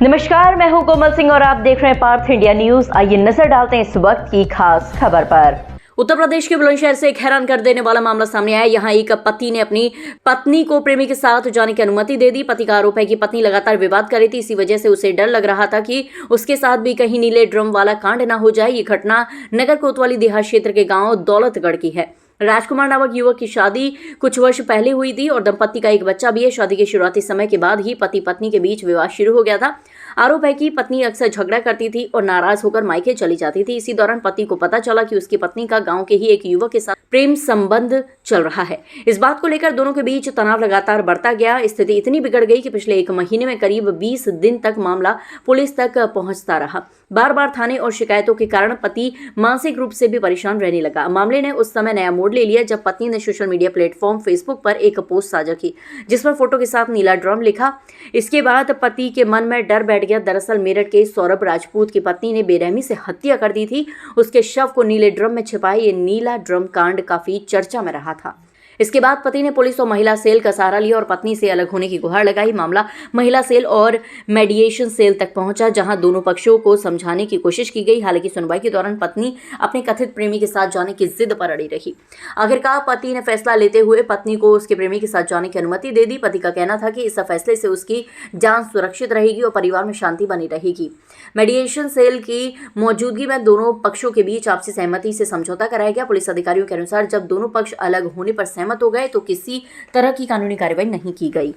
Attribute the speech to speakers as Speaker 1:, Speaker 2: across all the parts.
Speaker 1: नमस्कार, मैं हूं कोमल सिंह और आप देख रहे हैं पार्थ इंडिया न्यूज। आइए नजर डालते हैं इस वक्त की खास खबर पर। उत्तर प्रदेश के बुलंदशहर से एक हैरान कर देने वाला मामला सामने आया। यहाँ एक पति ने अपनी पत्नी को प्रेमी के साथ जाने की अनुमति दे दी। पति का आरोप है कि पत्नी लगातार विवाद कर रही थी, इसी वजह से उसे डर लग रहा था कि उसके साथ भी कहीं नीले ड्रम वाला कांड ना हो जाए। ये घटना नगर कोतवाली देहात क्षेत्र के गांव दौलतगढ़ की है। राजकुमार नामक युवक की शादी कुछ वर्ष पहले हुई थी और दंपत्ति का एक बच्चा भी है। शादी के शुरुआती समय के बाद ही पति पत्नी के बीच विवाद शुरू हो गया था। आरोप है कि पत्नी अक्सर झगड़ा करती थी और नाराज होकर मायके चली जाती थी। इसी दौरान पति को पता चला कि उसकी पत्नी का गांव के ही एक युवक के साथ प्रेम संबंध चल रहा है। इस बात को लेकर दोनों के बीच तनाव लगातार बढ़ता गया। स्थिति इतनी बिगड़ गई कि पिछले 1 महीने में करीब 20 दिन तक मामला पुलिस तक पहुंचता रहा। बार बार थाने और शिकायतों के कारण पति मानसिक रूप से भी परेशान रहने लगा। मामले ने उस समय नया मोड़ ले लिया जब पत्नी ने सोशल मीडिया प्लेटफॉर्म फेसबुक पर एक पोस्ट साझा की, जिस पर फोटो के साथ नीला ड्रम लिखा। इसके बाद पति के मन में डर बैठ गया। दरअसल मेरठ के सौरभ राजपूत की पत्नी ने बेरहमी से हत्या कर दी थी। उसके शव को नीले ड्रम में छिपाए ये नीला ड्रम कांड काफी चर्चा में रहा था। इसके बाद पति ने पुलिस और महिला सेल का सहारा लिया और पत्नी से अलग होने की गुहार लगाई। मामला महिला सेल और मेडिएशन सेल तक पहुंचा, जहां दोनों पक्षों को समझाने की कोशिश की गई। हालांकि सुनवाई के दौरान पत्नी अपने कथित प्रेमी के साथ जाने की जिद पर अड़ी रही। आखिरकार पति ने फैसला लेते हुए पत्नी को उसके प्रेमी के साथ जाने की अनुमति दे दी। पति का कहना था कि इस फैसले से उसकी जान सुरक्षित रहेगी और परिवार में शांति बनी रहेगी। मेडिएशन सेल की मौजूदगी में दोनों पक्षों के बीच आपसी सहमति से समझौता कराया गया। पुलिस अधिकारियों के अनुसार जब दोनों पक्ष अलग होने पर सहमत हो गए तो किसी तरह की कानूनी कार्रवाई नहीं की गई।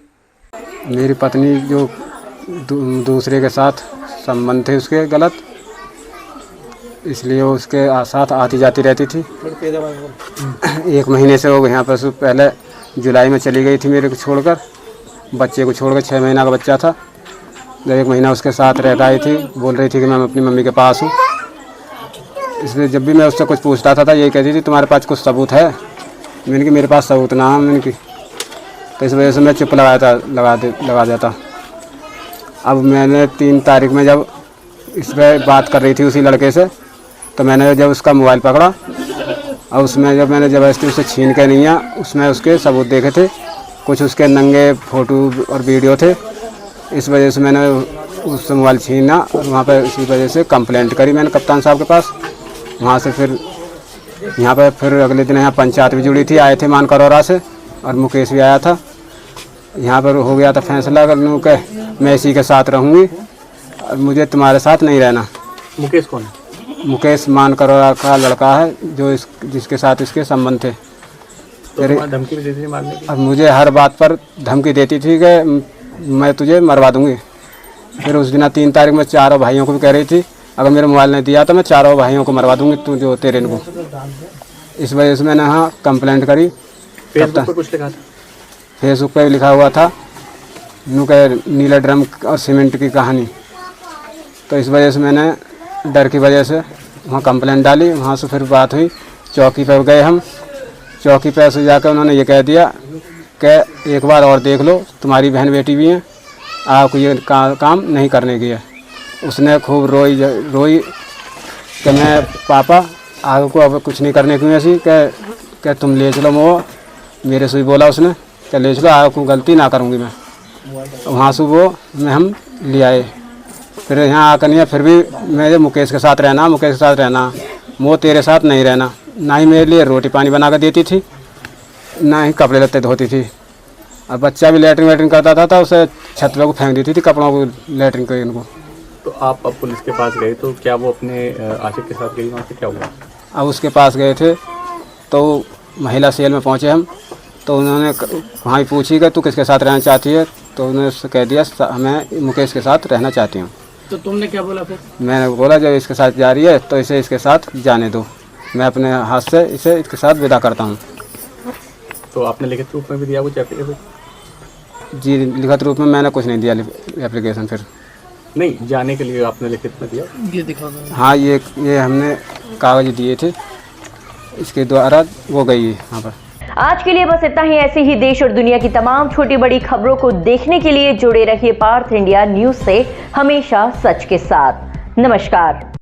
Speaker 2: मेरी पत्नी जो दूसरे के साथ संबंध थे उसके गलत, इसलिए उसके साथ आती जाती रहती थी। 1 महीने से वो यहाँ पर पहले जुलाई में चली गई थी मेरे को छोड़कर, बच्चे को छोड़कर। 6 महीना का बच्चा था। जब 1 महीना उसके साथ रह आई थी, बोल रही थी कि मैं अपनी मम्मी के पास हूँ। इसलिए जब भी मैं उससे कुछ पूछता था यही कहती थी तुम्हारे पास कुछ सबूत है। मैंने कि मेरे पास सबूत ना है। मैंने कि तो इस वजह से मैं चुप लगा देता। अब मैंने 3 तारीख में जब इस पर बात कर रही थी उसी लड़के से, तो मैंने जब उसका मोबाइल पकड़ा और उसमें जब मैंने ज़बरदस्ती उसे छीन के नहीं आया, उसमें उसके सबूत देखे थे, कुछ उसके नंगे फ़ोटो और वीडियो थे। इस वजह से मैंने उससे मोबाइल छीना और वहाँ पर इसी वजह से कंप्लेंट करी मैंने कप्तान साहब के पास। वहाँ से फिर यहाँ पर फिर अगले दिन यहाँ पंचायत भी जुड़ी थी, आए थे मानकरौरा से और मुकेश भी आया था। यहाँ पर हो गया था फैसला करने के मैं इसी के साथ रहूँगी और मुझे तुम्हारे साथ नहीं रहना।
Speaker 3: मुकेश कौन है?
Speaker 2: मुकेश मानकरौरा का लड़का है जो जिसके साथ इसके संबंध थे।
Speaker 3: तो धमकी भी देती थी मारने की?
Speaker 2: और मुझे हर बात पर धमकी देती थी कि मैं तुझे मरवा दूँगी। फिर उस दिन 3 तारीख में 4 भाइयों को भी कह रही थी अगर मेरा मोबाइल नहीं दिया तो मैं 4 भाइयों को मरवा दूंगी, तू जो तेरे को। इस वजह से मैंने हाँ कंप्लेंट करी।
Speaker 3: फेसबुक पर कुछ लिखा था?
Speaker 2: फेसबुक पे लिखा हुआ था नीला ड्रम और सीमेंट की कहानी। तो इस वजह से मैंने डर की वजह से वहाँ कंप्लेंट डाली। वहाँ से फिर बात हुई, चौकी पर गए हम। चौकी पर से जाकर उन्होंने ये कह दिया कि एक बार और देख लो, तुम्हारी बहन बेटी भी हैं, आपको ये काम नहीं करने की है। उसने खूब रोई कि मैं पापा आगे को अब कुछ नहीं करने की ऐसी कि तुम ले चलो। वो मेरे से बोला उसने कि ले चलो, आगे को गलती ना करूँगी मैं। वहाँ से वो हम ले आए। फिर यहाँ आकर नहीं, फिर भी मेरे मुकेश के साथ रहना, वो तेरे साथ नहीं रहना। ना ही मेरे लिए रोटी पानी बना कर देती थी, ना ही कपड़े लत्ते धोती थी। और बच्चा भी लेटरिन वेटरिन करता था उसे छत पर को फेंक देती थी कपड़ों को, लेटरिन कर इनको।
Speaker 3: तो आप अब पुलिस के पास गए तो क्या वो अपने आशिक के साथ गई? वहाँ से क्या हुआ?
Speaker 2: अब उसके पास गए थे तो महिला सेल में पहुँचे हम, तो उन्होंने वहाँ ही पूछी कि तू किसके साथ रहना चाहती है, तो उन्होंने उससे कह दिया मैं मुकेश के साथ रहना चाहती हूँ।
Speaker 3: तो तुमने क्या बोला फिर?
Speaker 2: मैंने बोला जब इसके साथ जा रही है तो इसे इसके साथ जाने दो, मैं अपने हाथ से इसे इसके साथ विदा करता हूँ।
Speaker 3: तो आपने लिखित रूप में भी दिया कुछ एप्लीकेशन?
Speaker 2: जी लिखित रूप में मैंने कुछ नहीं दिया एप्लीकेशन। फिर
Speaker 3: नहीं, जाने के लिए आपने लिखित में दिया? ये दिखा दो।
Speaker 2: हाँ, ये हमने कागज दिए थे, इसके द्वारा वो गई वहाँ पर।
Speaker 1: आज के लिए बस इतना ही। ऐसे ही देश और दुनिया की तमाम छोटी बड़ी खबरों को देखने के लिए जुड़े रहिए पार्थ इंडिया न्यूज से, हमेशा सच के साथ। नमस्कार।